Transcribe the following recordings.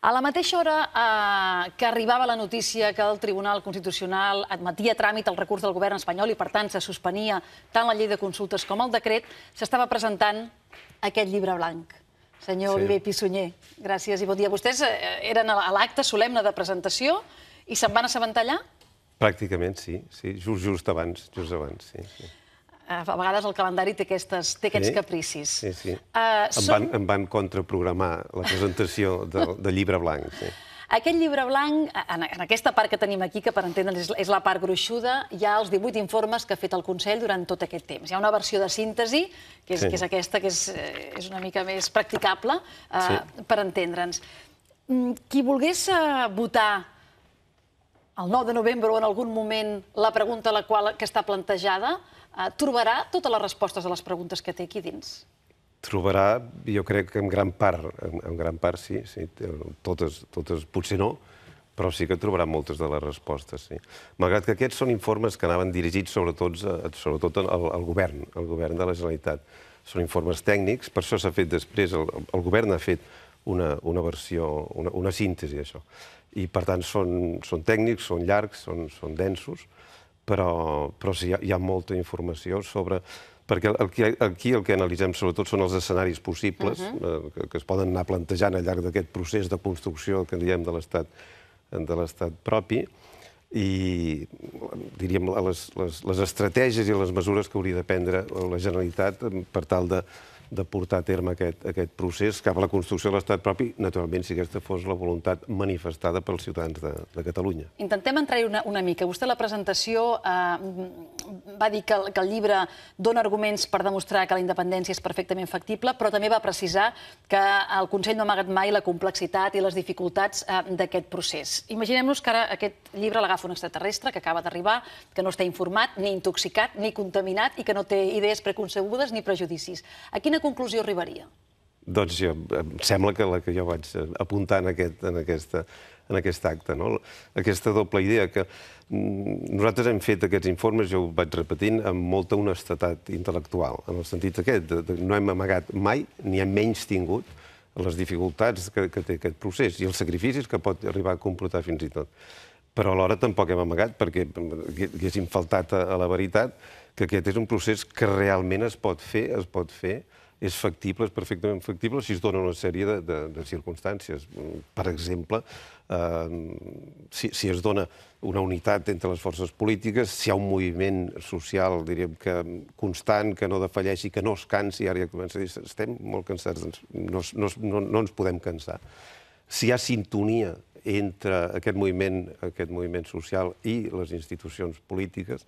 A la mateixa hora que arribava la notícia que el Tribunal Constitucional admetia a tràmit el recurs del govern espanyol i, per tant, se suspenia tant la llei de consultes com el decret, s'estava presentant aquest llibre blanc. Senyor Oliver Pissunyer, gràcies i bon dia. Vostès eren a l'acte solemne de presentació i se'n van assabentar allà? Pràcticament, sí. Just abans, sí. A vegades el calendari té aquests capricis. Sí. Em van contraprogramar la presentació del llibre blanc. Aquest llibre blanc, en aquesta part que tenim aquí, que per entendre'ns és la part gruixuda, hi ha els 18 informes que ha fet el Consell durant tot aquest temps. Hi ha una versió de síntesi, que és aquesta, que és una mica més practicable, per entendre'ns. Qui volgués votar el 9 de novembre o en algun moment la pregunta que està plantejada, trobarà totes les respostes a les preguntes que té aquí dins? Trobarà, jo crec que en gran part sí. Totes potser no, però sí que trobarà moltes de les respostes. Malgrat que aquests són informes que anaven dirigits sobretot al govern de la Generalitat. Són informes tècnics, per això s'ha fet després, el govern ha fet una versió, una síntesi d'això. I per tant són tècnics, són llargs, són densos, però sí, hi ha molta informació sobre... Perquè aquí el que analitzem sobretot són els escenaris possibles que es poden anar plantejant al llarg d'aquest procés de construcció que diem de l'estat propi i, diríem, les estratègies i les mesures que hauria de prendre la Generalitat per tal de portar a terme aquest procés cap a la construcció de l'estat propi, naturalment, si aquesta fos la voluntat manifestada pels ciutadans de Catalunya. Intentem entrar-hi una mica. Vostè a la presentació va dir que el llibre dona arguments per demostrar que la independència és perfectament factible, però també va precisar que el Consell no ha amagat mai la complexitat i les dificultats d'aquest procés. Imaginem-nos que ara aquest llibre l'agafa un extraterrestre que acaba d'arribar, que no està informat, ni intoxicat, ni contaminat i que no té idees preconcebudes ni prejudicis. A quina conclusió arribaria? Doncs em sembla que la que jo vaig apuntar en aquest acte. Aquesta doble idea que nosaltres hem fet aquests informes, jo ho vaig repetint, amb molta honestedat intel·lectual, en el sentit aquest, no hem amagat mai ni hem menys tingut les dificultats que té aquest procés i els sacrificis que pot arribar a comportar fins i tot. Però alhora tampoc hem amagat, perquè haguéssim faltat a la veritat, que aquest és un procés que realment es pot fer, és factible, és perfectament factible si es dona una sèrie de circumstàncies. Per exemple, si es dona una unitat entre les forces polítiques, si hi ha un moviment social, diríem, constant, que no defalleixi, que no es cansi, ara ja comença a dir, estem molt cansats, no ens podem cansar. Si hi ha sintonia entre aquest moviment social i les institucions polítiques,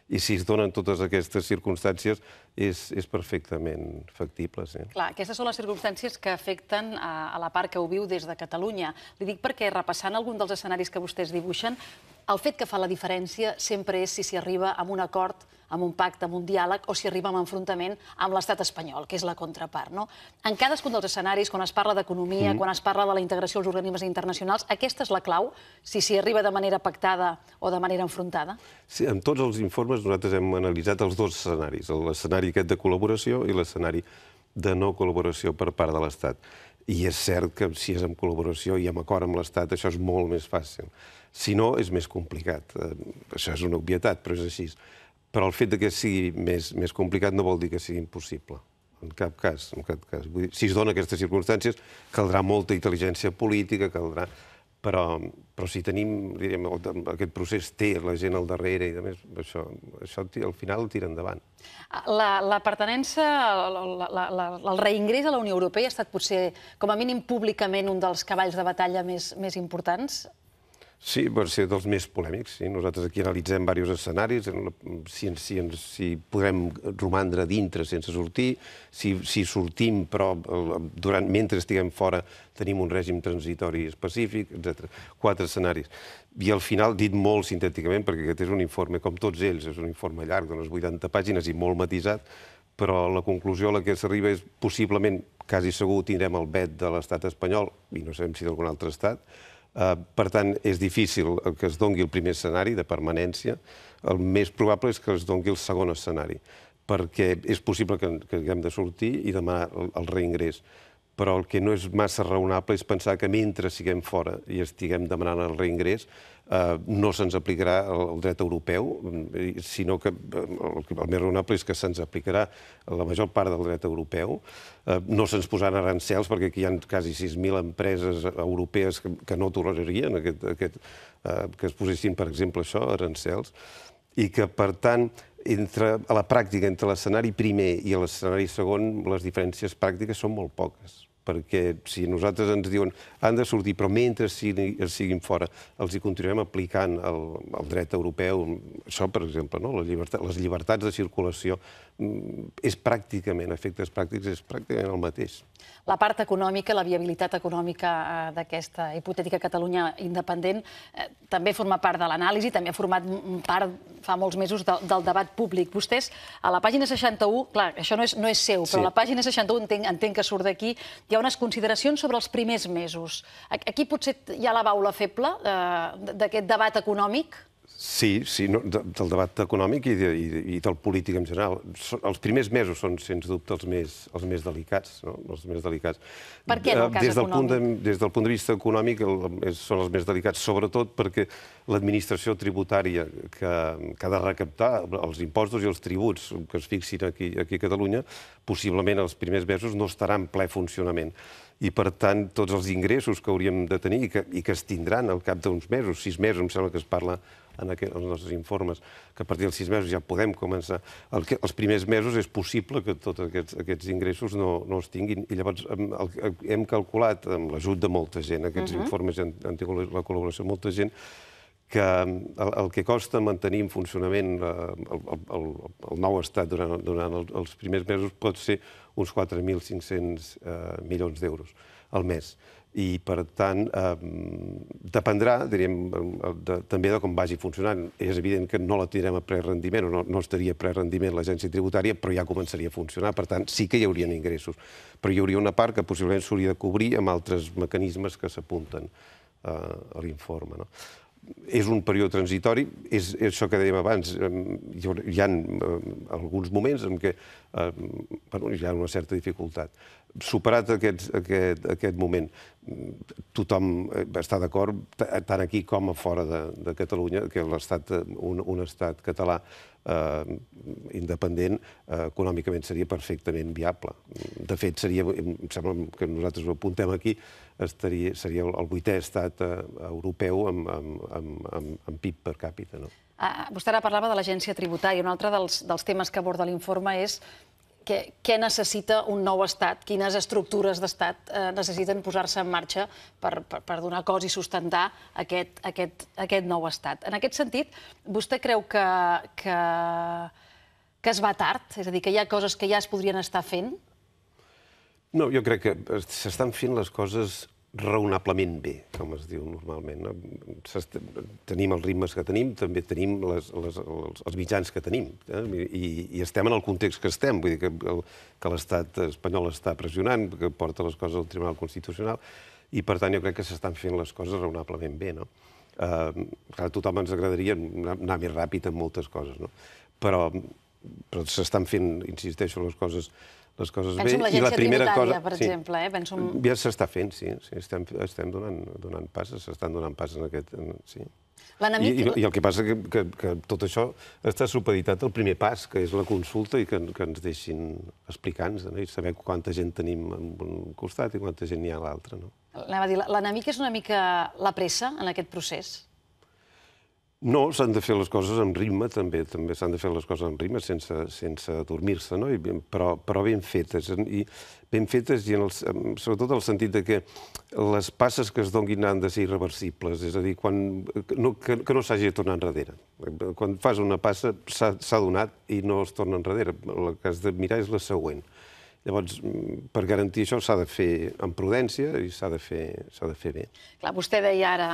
i si es donen totes aquestes circumstàncies, és perfectament factible. Clar, aquestes són les circumstàncies que afecten a la part que ho viu des de Catalunya. Li dic perquè, repassant algun dels escenaris que vostès dibuixen, el fet que fa la diferència sempre és si s'hi arriba amb un acord, amb un pacte, amb un diàleg, o si arriba amb enfrontament amb l'estat espanyol, que és la contrapart. En cadascun dels escenaris, quan es parla d'economia, quan es parla de la integració als organismes internacionals, aquesta és la clau, si s'hi arriba de manera pactada o de manera enfrontada? Sí, en tots els informes nosaltres hem analitzat els dos escenaris, l'escenari aquest de col·laboració i l'escenari de no col·laboració per part de l'Estat. I és cert que si és en col·laboració i amb acord amb l'Estat, això és molt més fàcil. Si no, és més complicat. Això és una obvietat, però és així. Però el fet que sigui més complicat no vol dir que sigui impossible. En cap cas. Si es dona aquestes circumstàncies, caldrà molta intel·ligència política, però si tenim, diríem, aquest procés té la gent al darrere i, a més, això al final tira endavant. La pertinença, el reingrés a la Unió Europea ha estat potser, com a mínim públicament, un dels cavalls de batalla més importants? Sí, va ser dels més polèmics. Nosaltres aquí analitzem diversos escenaris, si podrem romandre dintre sense sortir, si sortim però mentre estiguem fora tenim un règim transitori específic, etc. 4 escenaris. I al final, dit molt sintèticament, perquè aquest és un informe, com tots ells, és un informe llarg d'unes 80 pàgines i molt matisat, però la conclusió a la que s'arriba és possiblement, quasi segur, tindrem el vet de l'estat espanyol, i no sabem si d'algun altre estat. Per tant, és difícil que es doni el primer escenari de permanència. El més probable és que es doni el segon escenari, perquè és possible que haguem de sortir i demanar el reingrés. però el que no és massa raonable és pensar que mentre siguem fora i estiguem demanant el reingrés no se'ns aplicarà el dret europeu, sinó que el més raonable és que se'ns aplicarà la major part del dret europeu. No se'ns posaran arancels, perquè aquí hi ha quasi 6.000 empreses europees que no tolerarien que es posessin, per exemple, això, arancels, i que, per tant, a la pràctica, entre l'escenari primer i l'escenari segon, les diferències pràctiques són molt poques. Perquè si nosaltres ens diuen han de sortir, però mentre siguin fora els hi continuem aplicant el dret europeu, això, per exemple, les llibertats de circulació, és pràcticament, a efectes pràctics, és pràcticament el mateix. La part econòmica, la viabilitat econòmica d'aquesta hipotètica Catalunya independent també forma part de l'anàlisi, també ha format part fa molts mesos del debat públic. Vostès, a la pàgina 61, clar, això no és seu, però a la pàgina 61 entenc que surt d'aquí, hi ha unes consideracions sobre els primers mesos. Aquí potser hi ha la baula feble d'aquest debat econòmic? Sí, del debat econòmic i del polític en general. Els primers mesos són, sens dubte, els més delicats. Per què, en el cas econòmic? Des del punt de vista econòmic són els més delicats, sobretot perquè l'administració tributària que ha de recaptar els impostos i els tributs que es fixin aquí a Catalunya, possiblement els primers mesos no estarà en ple funcionament. I, per tant, tots els ingressos que hauríem de tenir i que es tindran al cap d'uns mesos, 6 mesos, em sembla que es parla en els nostres informes, que a partir dels 6 mesos ja podem començar. Els primers mesos és possible que tots aquests ingressos no es tinguin. I llavors hem calculat, amb l'ajut de molta gent, aquests informes han tingut la col·laboració de molta gent, que el que costa mantenir en funcionament el nou estat durant els primers mesos pot ser uns 4.500 milions d'euros al mes. I, per tant, dependrà, diríem, també de com vagi funcionant. És evident que no la tindrem a prerendiment, o no estaria a prerendiment l'agència tributària, però ja començaria a funcionar. Per tant, sí que hi haurien ingressos. Però hi hauria una part que possiblement s'hauria de cobrir amb altres mecanismes que s'apunten a l'informe. És un període transitori, és això que dèiem abans, hi ha alguns moments en què hi ha una certa dificultat. Superat aquest moment, tothom està d'acord, tant aquí com a fora de Catalunya, que un estat català independent econòmicament seria perfectament viable. De fet, em sembla que nosaltres ho apuntem aquí, seria el 8è estat europeu amb PIB per càpita. Vostè ara parlava de l'agència tributària. Un altre dels temes que aborda l'informe és què necessita un nou estat, quines estructures d'estat necessiten posar-se en marxa per donar cos i sustentar aquest nou estat. En aquest sentit, vostè creu que es va tard? És a dir, que hi ha coses que ja es podrien estar fent? No, jo crec que s'estan fent les coses raonablement bé, com es diu normalment. Tenim els ritmes que tenim, també tenim els mitjans que tenim, i estem en el context que estem, vull dir que l'estat espanyol està pressionant, que porta les coses al Tribunal Constitucional, i per tant jo crec que s'estan fent les coses raonablement bé. A tothom ens agradaria anar més ràpid en moltes coses, però s'estan fent, insisteixo, les coses bé. Penso en l'agència tributària, per exemple. Ja s'està fent, sí. Estem donant passes, s'estan donant passes en aquest... I el que passa és que tot això està supeditat al primer pas, que és la consulta, i que ens deixin explicar-nos i saber quanta gent tenim a un costat i quanta gent hi ha a l'altre. Anava a dir, l'enemic és una mica la pressa en aquest procés? No, s'han de fer les coses amb ritme, també s'han de fer les coses amb ritme, sense adormir-se, però ben fetes. I ben fetes, sobretot en el sentit que les passes que es donin han de ser irreversibles, és a dir, que no s'hagi de tornar enrere. Quan fas una passa s'ha donat i no es torna enrere. El que has de mirar és la següent. Llavors, per garantir això s'ha de fer amb prudència i s'ha de fer bé. Clar, vostè deia ara,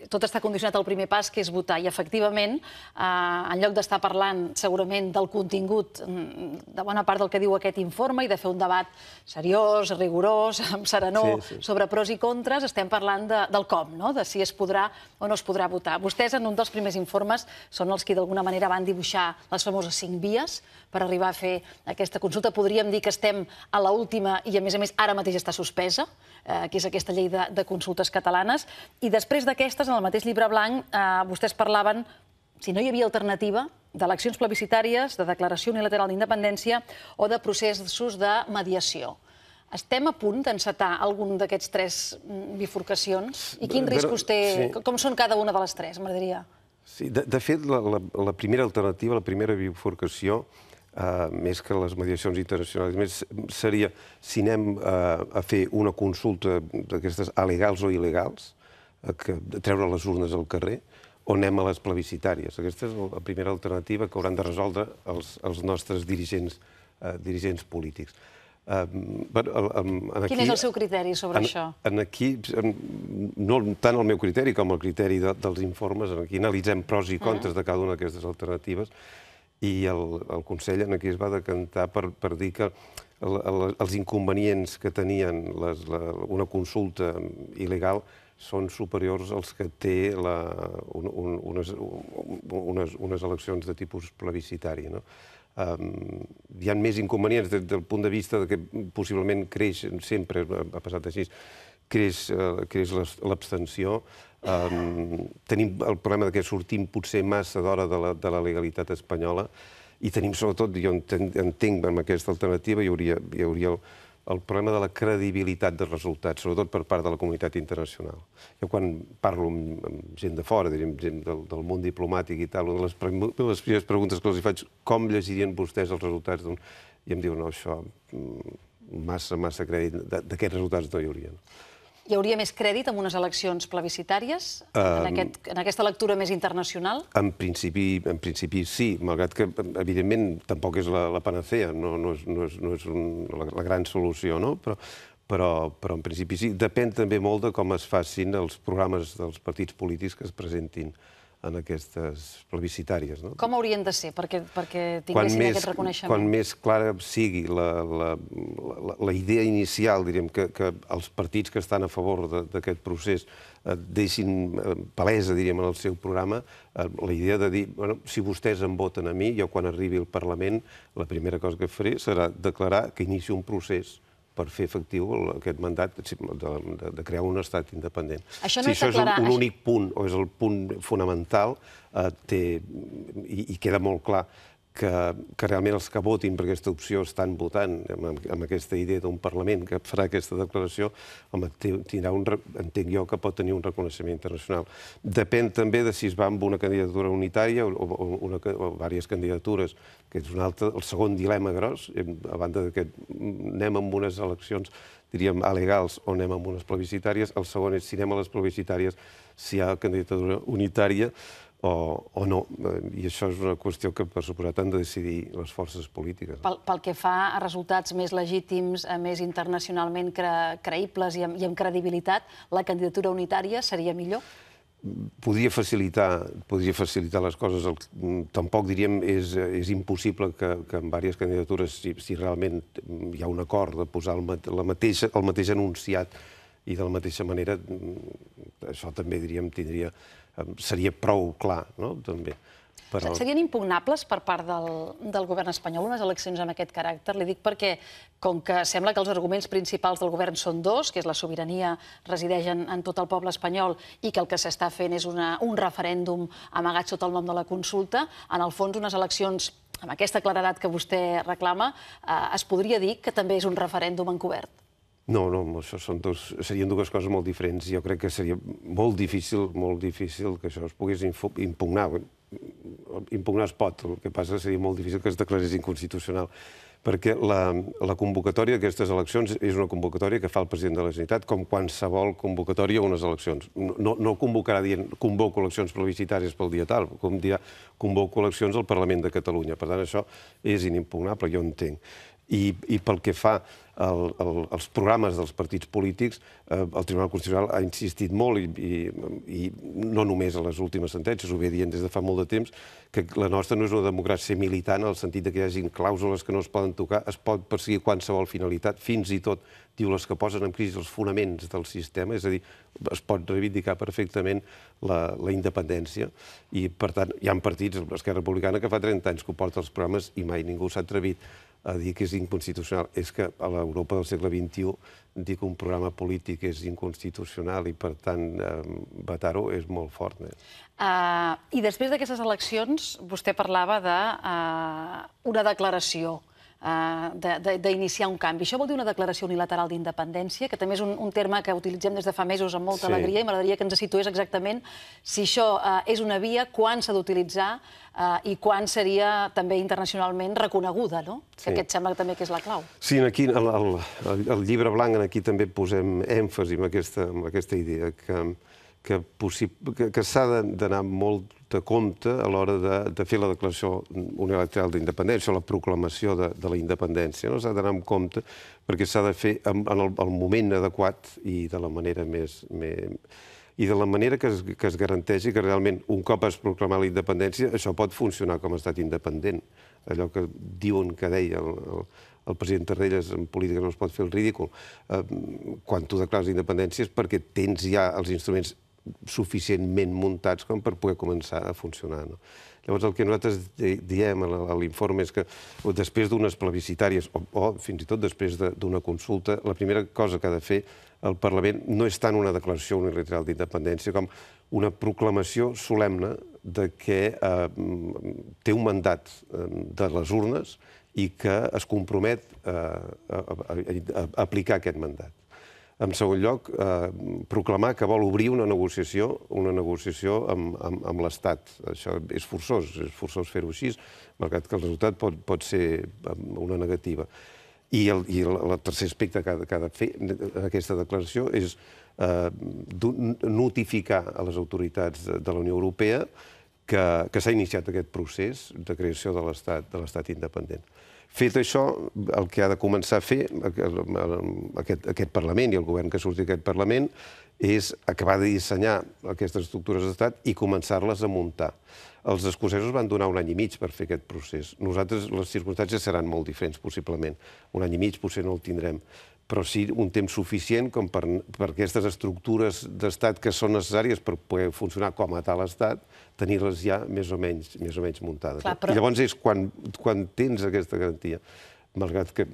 tot està condicionat al primer pas, que és votar, i efectivament, en lloc d'estar parlant segurament del contingut de bona part del que diu aquest informe i de fer un debat seriós, rigorós, amb serenor, sobre pros i contres, estem parlant del com, de si es podrà o no es podrà votar. Vostès, en un dels primers informes, són els que d'alguna manera van dibuixar les famoses 5 vies per arribar a fer aquesta consulta. Podríem dir que estem a l'última i, a més, ara mateix està suspesa, que és aquesta llei de consultes catalanes. I després d'aquestes, en el mateix llibre blanc, vostès parlaven, si no hi havia alternativa, d'eleccions plebiscitàries, de declaració unilateral d'independència o de processos de mediació. Estem a punt d'encetar algun d'aquests tres bifurcacions? I quins riscos té? Com són cada una de les tres, m'agradaria? Sí, de fet, la primera alternativa, la primera bifurcació, més que les mediacions internacionals, seria si anem a fer una consulta d'aquestes alegals o il·legals, treure les urnes al carrer, o anem a les plebiscitàries. Aquesta és la primera alternativa que hauran de resoldre els nostres dirigents polítics. Quin és el seu criteri sobre això? Aquí, no tant el meu criteri com el criteri dels informes, aquí analitzem pros i contres de cada una d'aquestes alternatives i el Consell aquí es va decantar per dir que els inconvenients que tenien una consulta il·legal són superiors als que té unes eleccions de tipus plebiscitari. Hi ha més inconvenients des del punt de vista que possiblement creix, sempre ha passat així, creix l'abstenció. Tenim el problema que sortim potser massa d'hora de la legalitat espanyola i tenim sobretot, jo entenc amb aquesta alternativa, hi hauria el problema de la credibilitat dels resultats, sobretot per part de la comunitat internacional. Jo quan parlo amb gent de fora, diríem, gent del món diplomàtic i tal, una de les primeres preguntes que els faig, com llegirien vostès els resultats? I em diuen, no, això, massa crèdit, d'aquests resultats no hi hauria. Hi hauria més crèdit en unes eleccions plebiscitàries, en aquesta lectura més internacional? En principi sí, malgrat que, evidentment, tampoc és la panacea, no és la gran solució, no? Però en principi sí. Depèn també molt de com es facin els programes dels partits polítics que es presentin en aquestes plebiscitàries. Com haurien de ser perquè tinguessin aquest reconeixement? Quan més clara sigui la idea inicial, diríem, que els partits que estan a favor d'aquest procés deixin palesa, diríem, en el seu programa, la idea de dir, si vostès em voten a mi, jo quan arribi al Parlament, la primera cosa que faré serà declarar que inicio un procés per fer efectiu aquest mandat de crear un estat independent. Si això és l'únic punt, o és el punt fonamental, i queda molt clar que realment els que votin per aquesta opció estan votant amb aquesta idea d'un Parlament que farà aquesta declaració, entenc jo que pot tenir un reconeixement internacional. Depèn també de si es va amb una candidatura unitària o diverses candidatures, que és el segon dilema gros, a banda que anem amb unes eleccions, diríem, alegals o anem amb unes plebiscitàries. El segon és si anem a les plebiscitàries, si hi ha candidatura unitària o no. I això és una qüestió que, per suposat, han de decidir les forces polítiques. Pel que fa a resultats més legítims, més internacionalment creïbles i amb credibilitat, la candidatura unitària seria millor? Podria facilitar les coses. Tampoc, diríem, és impossible que en diverses candidatures, si realment hi ha un acord de posar el mateix enunciat i de la mateixa manera, això també, diríem, seria prou clar, no?, també. Serien impugnables per part del govern espanyol unes eleccions amb aquest caràcter? Li dic perquè, com que sembla que els arguments principals del govern són dos, que és la sobirania resideix en tot el poble espanyol i que el que s'està fent és un referèndum amagat sota el nom de la consulta, en el fons unes eleccions amb aquesta claredat que vostè reclama, es podria dir que també és un referèndum encobert? No, això serien dues coses molt diferents. Jo crec que seria molt difícil que això es pogués impugnar. Impugnar es pot, el que passa seria molt difícil que es declarés inconstitucional, perquè la convocatòria d'aquestes eleccions és una convocatòria que fa el president de la Generalitat com qualsevol convocatòria a unes eleccions. No convocarà dient convoco eleccions plebiscitàries pel dia tal, com dirà convoco eleccions al Parlament de Catalunya. Per tant, això és inimpugnable, jo entenc. I pel que fa als programes dels partits polítics, el Tribunal Constitucional ha insistit molt, i no només a les últimes sentències, ho ve dient des de fa molt de temps, que la nostra no és una democràcia militant en el sentit que hi hagi clàusules que no es poden tocar, es pot perseguir qualsevol finalitat, fins i tot, diu, les que posen en crisi els fonaments del sistema, és a dir, es pot reivindicar perfectament la independència, i per tant hi ha partits, l'Esquerra Republicana, que fa 30 anys que ho porta als programes i mai ningú s'ha atrevit a dir que és inconstitucional. És que a l'Europa del segle XXI dir que un programa polític és inconstitucional i, per tant, vetar-ho és molt fort. I després d'aquestes eleccions, vostè parlava d'una declaració, d'iniciar un canvi. Això vol dir una declaració unilateral d'independència, que també és un terme que utilitzem des de fa mesos amb molta alegria, i m'agradaria que ens situés exactament si això és una via, quan s'ha d'utilitzar i quan seria també internacionalment reconeguda, no? Que aquest sembla també que és la clau. Sí, aquí al llibre blanc aquí també posem èmfasi en aquesta idea que s'ha d'anar molt de compte a l'hora de fer la declaració unilateral d'independència o la proclamació de la independència. S'ha d'anar amb compte perquè s'ha de fer en el moment adequat i de la manera que es garanteixi que realment un cop es proclama la independència això pot funcionar com a estat independent. Allò que diuen que deia el president Tarradellas en política no es pot fer el ridícul. Quan tu declares independència és perquè tens ja els instruments suficientment muntats com per poder començar a funcionar. Llavors, el que nosaltres diem a l'informe és que després d'unes plebiscitàries o fins i tot després d'una consulta, la primera cosa que ha de fer el Parlament no és tant una declaració unilateral d'independència com una proclamació solemne de que té un mandat de les urnes i que es compromet a aplicar aquest mandat. En segon lloc, proclamar que vol obrir una negociació amb l'Estat. Això és forçós fer-ho així, malgrat que el resultat pot ser una negativa. I el tercer aspecte que ha de fer aquesta declaració és notificar a les autoritats de la Unió Europea que s'ha iniciat aquest procés de creació de l'Estat independent. Fet això, el que ha de començar a fer aquest Parlament i el govern que surti d'aquest Parlament és acabar de dissenyar aquestes estructures d'estat i començar-les a muntar. Els escocesos van donar 1 any i mig per fer aquest procés. Nosaltres, les circumstàncies seran molt diferents, possiblement. 1 any i mig potser no el tindrem, però sí un temps suficient com per aquestes estructures d'estat que són necessàries per poder funcionar com a tal estat, tenir-les ja més o menys muntades. I llavors és quan tens aquesta garantia, malgrat que,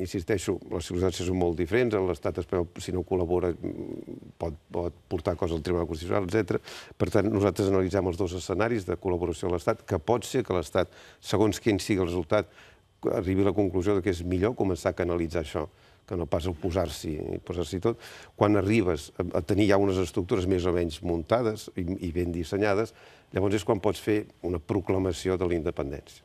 insisteixo, les circumstàncies són molt diferents, l'estat espanyol, si no col·labora, pot portar coses al Tribunal Constitucional, etc. Per tant, nosaltres analitzem els 2 escenaris de col·laboració a l'Estat, que pot ser que l'Estat, segons quin sigui el resultat, arribi a la conclusió que és millor començar a canalitzar això, que no pas posar-s'hi tot. Quan arribes a tenir ja unes estructures més o menys muntades i ben dissenyades, llavors és quan pots fer una proclamació de la independència.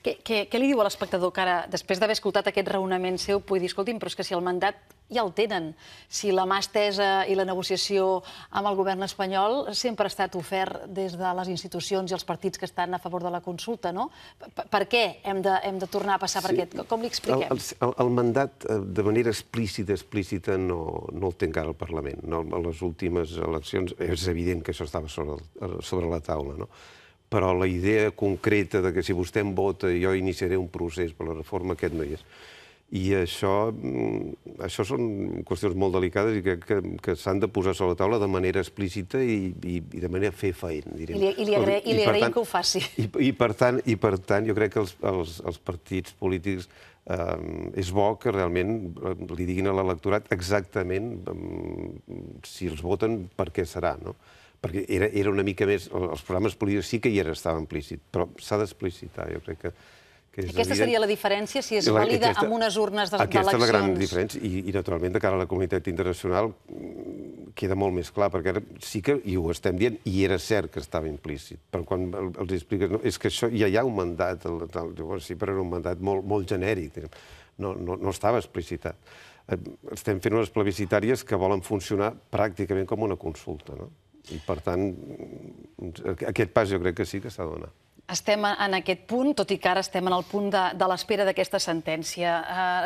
Què li diu a l'espectador que ara, després d'haver escoltat aquest raonament seu, pugui dir, escolti'm, però és que si el mandat ja el tenen, si la mà estesa i la negociació amb el govern espanyol sempre ha estat ofert des de les institucions i els partits que estan a favor de la consulta, no? Per què hem de tornar a passar per aquest? Com li expliquem? El mandat, de manera explícita, no el té encara el Parlament. A les últimes eleccions és evident que això estava sobre la taula, no? Però la idea concreta de que si vostè em vota jo iniciaré un procés per la reforma, aquest no hi és. I això són qüestions molt delicades i que s'han de posar sobre la taula de manera explícita i de manera fefaent, direm. I li agraïm que ho faci. I per tant, jo crec que els partits polítics és bo que realment li diguin a l'electorat exactament si els voten per què serà, no? Perquè era una mica més... Els programes polítics sí que hi estaven implícits, però s'ha d'explicitar, jo crec que és evident. Aquesta seria la diferència, si es valida amb unes urnes d'eleccions? Aquesta és la gran diferència, i naturalment de cara a la comunitat internacional queda molt més clar, perquè ara sí que, i ho estem dient, i era cert que estava implícit, però quan els expliques, és que això ja hi ha un mandat, sí, però era un mandat molt genèric, no estava explicitat. Estem fent unes plebiscitàries que volen funcionar pràcticament com una consulta, no? I, per tant, aquest pas jo crec que sí que s'ha de donar. Estem en aquest punt, tot i que ara estem en el punt de l'espera d'aquesta sentència.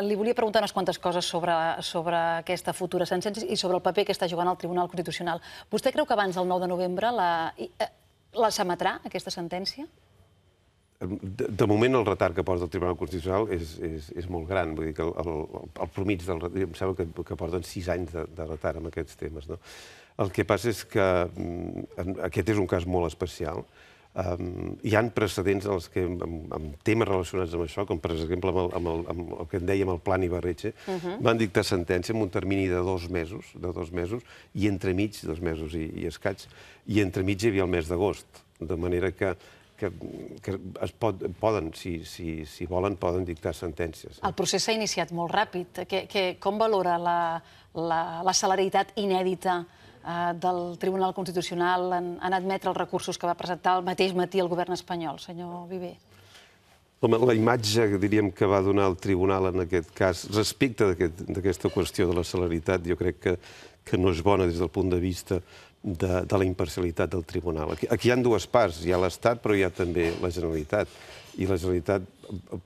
Li volia preguntar unes quantes coses sobre aquesta futura sentència i sobre el paper que està jugant el Tribunal Constitucional. Vostè creu que abans del 9 de novembre la s'emetrà, aquesta sentència? De moment, el retard que porta el Tribunal Constitucional és molt gran. Vull dir que el promig del retard, em sembla que porten 6 anys de retard amb aquests temes, no? El que passa és que aquest és un cas molt especial. hi ha precedents en els que, amb temes relacionats amb això, com per exemple amb el que en dèiem el Plan Ibarretxe, van dictar sentència en un termini de 2 mesos, i entremig, 2 mesos i escaig, i entremig hi havia el mes d'agost, de manera que poden, si volen, poden dictar sentències. El procés s'ha iniciat molt ràpid. Com valora la celeritat inèdita del Tribunal Constitucional en admetre els recursos que va presentar el mateix matí el govern espanyol, senyor Viver? Home, la imatge, diríem, que va donar el tribunal en aquest cas, respecte d'aquesta qüestió de la celeritat, jo crec que no és bona des del punt de vista de la imparcialitat del tribunal. Aquí hi ha 2 parts, hi ha l'Estat, però hi ha també la Generalitat. I la Generalitat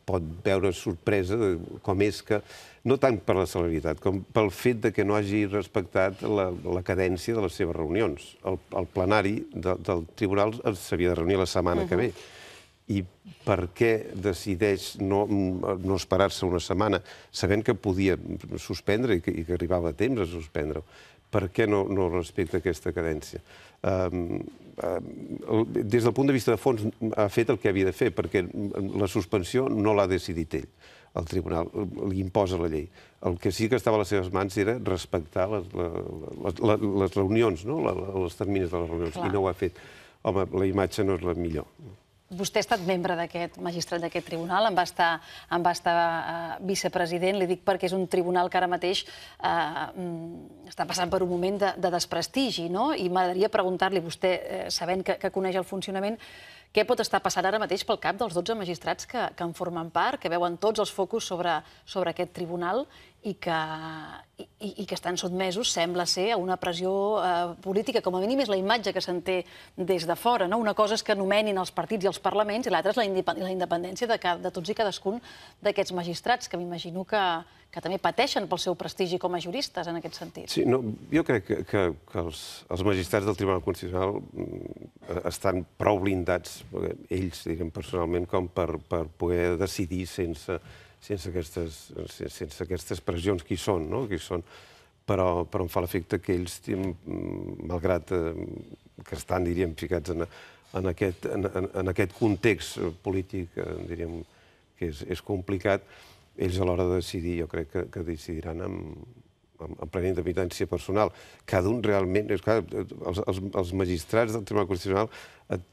pot veure sorpresa com és que, no tant per la celeritat, com pel fet que no hagi respectat la cadència de les seves reunions. El plenari del tribunal s'havia de reunir la setmana que ve. I per què decideix no esperar-se una setmana, sabent que podia suspendre i que arribava a temps a suspendre-ho? Per què no respecta aquesta cadència? Des del punt de vista de fons, ha fet el que havia de fer, perquè la suspensió no l'ha decidit ell, el tribunal, li imposa la llei. El que sí que estava a les seves mans era respectar les reunions, els terminis de les reunions, i no ho ha fet. Home, la imatge no és la millor. Vostè ha estat membre d'aquest magistrat d'aquest tribunal, en va estar vicepresident, li dic perquè és un tribunal que ara mateix està passant per un moment de desprestigi, no? I m'agradaria preguntar-li, vostè, sabent que coneix el funcionament, què pot estar passant ara mateix pel cap dels 12 magistrats que en formen part, que veuen tots els focus sobre aquest tribunal i que estan sotmesos, sembla ser, a una pressió política. Com a mínim és la imatge que se'n té des de fora. Una cosa és que anomenin els partits i els parlaments i l'altra és la independència de tots i cadascun d'aquests magistrats, que m'imagino que també pateixen pel seu prestigi com a juristes en aquest sentit. Sí, jo crec que els magistrats del Tribunal Constitucional estan prou blindats, ells, diguem, personalment, com per poder decidir sense aquestes pressions que hi són, però em fa l'efecte que ells, malgrat que estan, diríem, ficats en aquest context polític, diríem, que és complicat, ells a l'hora de decidir, jo crec que decidiran amb plena independència personal. Cada un realment... Els magistrats del Tribunal Constitucional,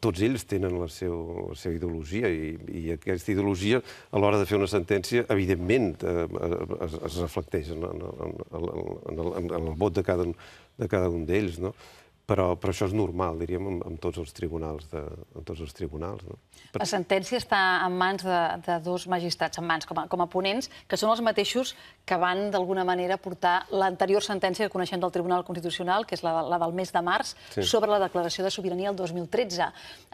tots ells tenen la seva ideologia i aquesta ideologia, a l'hora de fer una sentència, evidentment es reflecteix en el vot de cada un d'ells, no? Però això és normal, diríem, en tots els tribunals. La sentència està en mans de 2 magistrats, com a ponents, que són els mateixos que van, d'alguna manera, portar l'anterior sentència que coneixem del Tribunal Constitucional, que és la del mes de març, sobre la declaració de sobirania el 2013.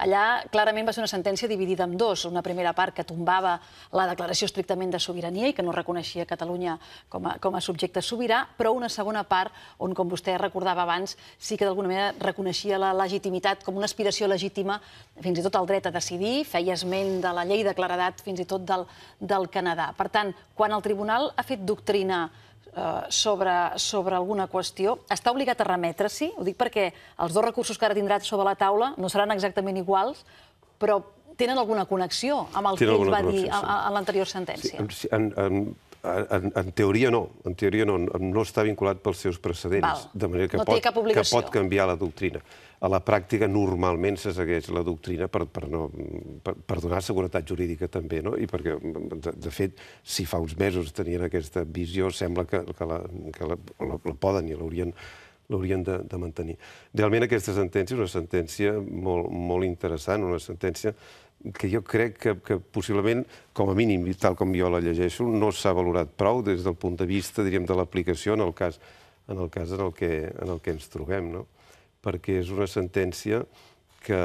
Allà, clarament, va ser una sentència dividida en 2. Una primera part que tombava la declaració estrictament de sobirania i que no reconeixia Catalunya com a subjecte sobirà, però una segona part on, com vostè recordava abans, sí que d'alguna manera reconeixia la legitimitat com una aspiració legítima, fins i tot el dret a decidir, feia esment de la llei de claredat fins i tot del Canadà. Per tant, quan el tribunal ha fet doctrina sobre alguna qüestió, està obligat a remetre-s'hi? Ho dic perquè els 2 recursos que ara tindrà sobre la taula no seran exactament iguals, però tenen alguna connexió amb el que ell va dir a l'anterior sentència. En teoria no. En teoria no està vinculat pels seus precedents, de manera que pot canviar la doctrina. A la pràctica, normalment, se segueix la doctrina per donar seguretat jurídica també, no? I perquè, de fet, si fa uns mesos tenien aquesta visió, sembla que la poden i l'haurien de mantenir. Realment, aquesta sentència és una sentència molt interessant, una sentència que jo crec que possiblement, com a mínim, tal com jo la llegeixo, no s'ha valorat prou des del punt de vista, diríem, de l'aplicació en el cas en el que ens trobem, no? Perquè és una sentència que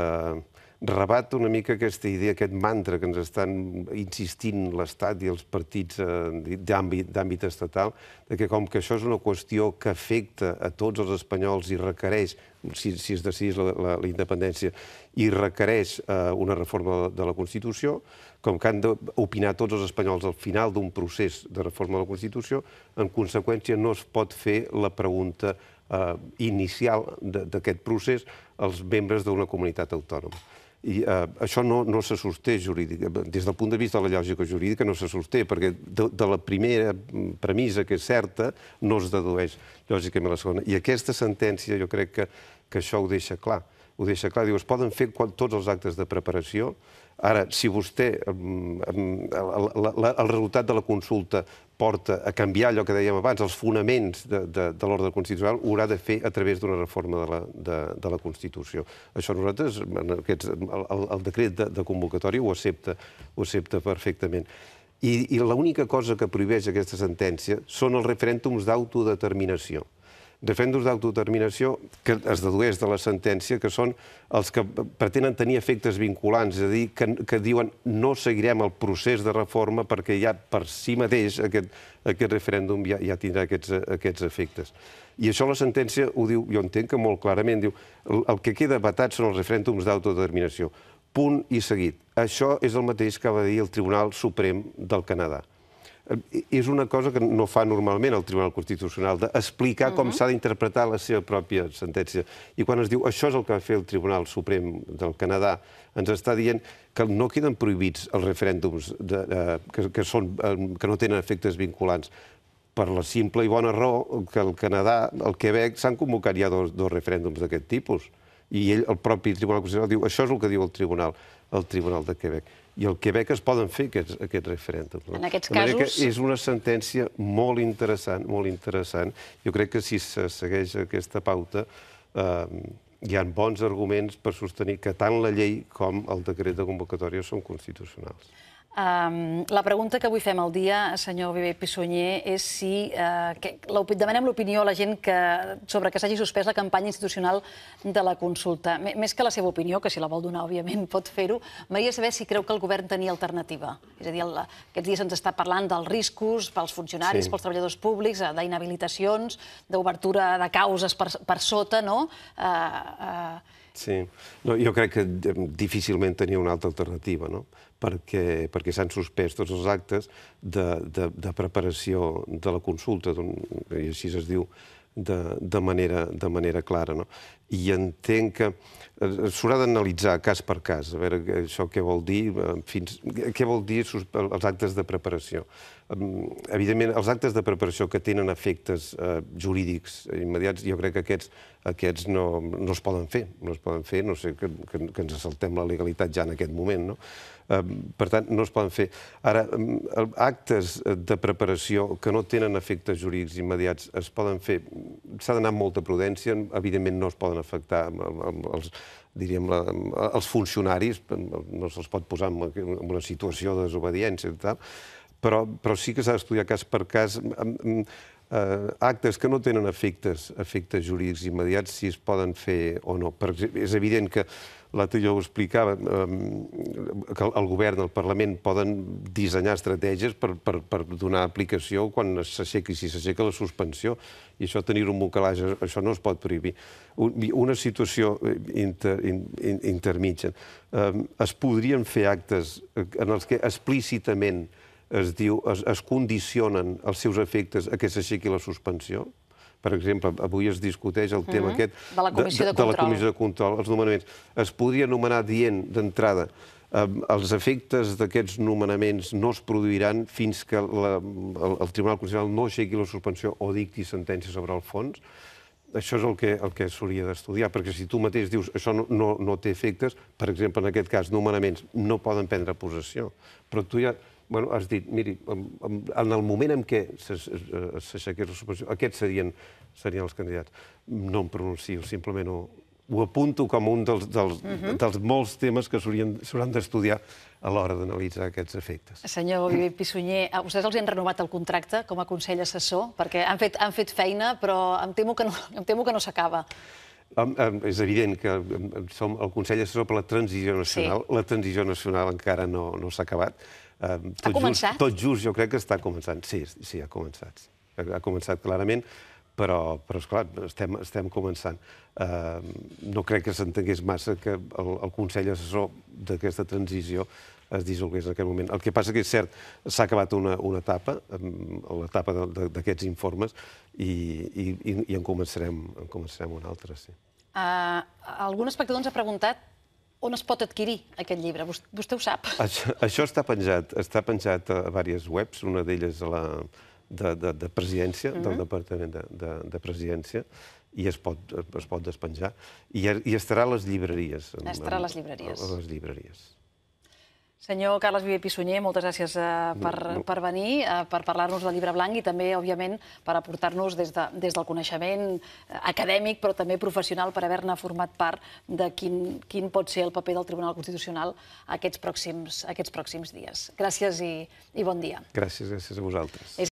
rebat una mica aquesta idea, aquest mantra que ens estan insistint l'Estat i els partits d'àmbit estatal, que com que això és una qüestió que afecta a tots els espanyols i requereix, si es decidís la independència, i requereix una reforma de la Constitució, com que han d'opinar tots els espanyols al final d'un procés de reforma de la Constitució, en conseqüència no es pot fer la pregunta inicial d'aquest procés als membres d'una comunitat autònoma. I això no se sosté jurídic. Des del punt de vista de la lògica jurídica no se sosté, perquè de la primera premissa, que és certa, no es dedueix lògicament la segona. I aquesta sentència jo crec que això ho deixa clar. Ho deixa clar, diu, es poden fer tots els actes de preparació. Ara, si vostè, el resultat de la consulta porta a canviar allò que dèiem abans, els fonaments de l'ordre constitucional, ho haurà de fer a través d'una reforma de la Constitució. Això nosaltres, el decret de convocatòria ho accepta perfectament. I l'única cosa que prohibeix aquesta sentència són els referèndums d'autodeterminació. Referèndums d'autodeterminació que es dedueix de la sentència, que són els que pretenen tenir efectes vinculants, és a dir, que diuen no seguirem el procés de reforma perquè ja per si mateix aquest referèndum ja tindrà aquests efectes. I això la sentència ho diu, jo entenc que molt clarament, diu el que queda vetat són els referèndums d'autodeterminació. Punt i seguit. Això és el mateix que va dir el Tribunal Suprem del Canadà. És una cosa que no fa normalment el Tribunal Constitucional, d'explicar com s'ha d'interpretar la seva pròpia sentència. I quan es diu això és el que va fer el Tribunal Suprem del Canadà, ens està dient que no queden prohibits els referèndums que no tenen efectes vinculants, per la simple i bona raó que el Canadà, el Quebec, s'han convocat ja dos referèndums d'aquest tipus. I ell, el propi Tribunal Constitucional, diu això és el que diu el Tribunal de Quebec. I al Quebec es poden fer aquests referèndums. En aquests casos... És una sentència molt interessant, molt interessant. Jo crec que si se segueix aquesta pauta hi ha bons arguments per sostenir que tant la llei com el decret de convocatòria són constitucionals. La pregunta que avui fem al dia, senyor Viver i Pissunyer, és si demanem l'opinió a la gent sobre que s'hagi suspès la campanya institucional de la consulta. Més que la seva opinió, que si la vol donar, òbviament, pot fer-ho, m'agradaria saber si creu que el govern tenia alternativa. És a dir, aquests dies ens està parlant dels riscos pels funcionaris, pels treballadors públics, d'inhabilitacions, d'obertura de causes per sota, no? Sí. Jo crec que difícilment tenia una altra alternativa, no? Perquè s'han suspès tots els actes de preparació de la consulta, i així es diu de manera clara. I entenc que s'haurà d'analitzar cas per cas, a veure això què vol dir, què vol dir els actes de preparació. Evidentment, els actes de preparació que tenen efectes jurídics immediats, jo crec que aquests no es poden fer. No es poden fer, no sé, que ens saltem la legalitat ja en aquest moment, no? Per tant, no es poden fer. Ara, actes de preparació que no tenen efectes jurídics immediats es poden fer. S'ha d'anar amb molta prudència, evidentment no es poden afectar els funcionaris, no se'ls pot posar en una situació de desobediència i tal, però sí que s'ha d'estudiar cas per cas actes que no tenen efectes jurídics immediats, si es poden fer o no. És evident que, l'altre jo ho explicava, que el govern, el Parlament, poden dissenyar estratègies per donar aplicació quan s'aixequi, si s'aixeca la suspensió, i això tenir-ho en un calaix, això no es pot prohibir. Una situació intermitja. Es podrien fer actes en els que explícitament es condicionen els seus efectes a que s'aixequi la suspensió. Per exemple, avui es discuteix el tema aquest de la Comissió de Control, els nomenaments. Es podria anomenar dient d'entrada els efectes d'aquests nomenaments no es produiran fins que el Tribunal Constitucional no aixequi la suspensió o dicti sentència sobre el fons. Això és el que s'hauria d'estudiar, perquè si tu mateix dius això no té efectes, per exemple, en aquest cas, nomenaments no poden prendre possessió, però tu ja has dit, miri, en el moment en què s'aixequés la suspensió, aquests serien els candidats. No em pronuncio, simplement ho apunto com un dels molts temes que s'hauran d'estudiar a l'hora d'analitzar aquests efectes. Senyor Viver i Pissunyer, a vostès els han renovat el contracte com a Consell Assessor, perquè han fet feina, però em temo que no s'acaba. És evident que som el Consell Assessor per la Transició Nacional. La Transició Nacional encara no s'ha acabat. Ha començat? Tot just jo crec que està començant. Sí, ha començat. Ha començat clarament, però esclar, estem començant. No crec que s'entengués massa que el Consell Assessor d'aquesta transició es dissolgués en aquest moment. El que passa que és cert, s'ha acabat una etapa, l'etapa d'aquests informes, i en començarem una altra, sí. Algun espectador ens ha preguntat On es pot adquirir aquest llibre? Vostè ho sap. Això està penjat a diverses webs, una d'elles de Presidència, del Departament de Presidència, i es pot despenjar. I estarà a les llibreries. Estarà a les llibreries. A les llibreries. Senyor Carles Viver Pissunyer, moltes gràcies per venir, per parlar-nos del Llibre Blanc i també, òbviament, per aportar-nos des del coneixement acadèmic, però també professional, per haver-ne format part de quin pot ser el paper del Tribunal Constitucional aquests pròxims dies. Gràcies i bon dia. Gràcies a vosaltres.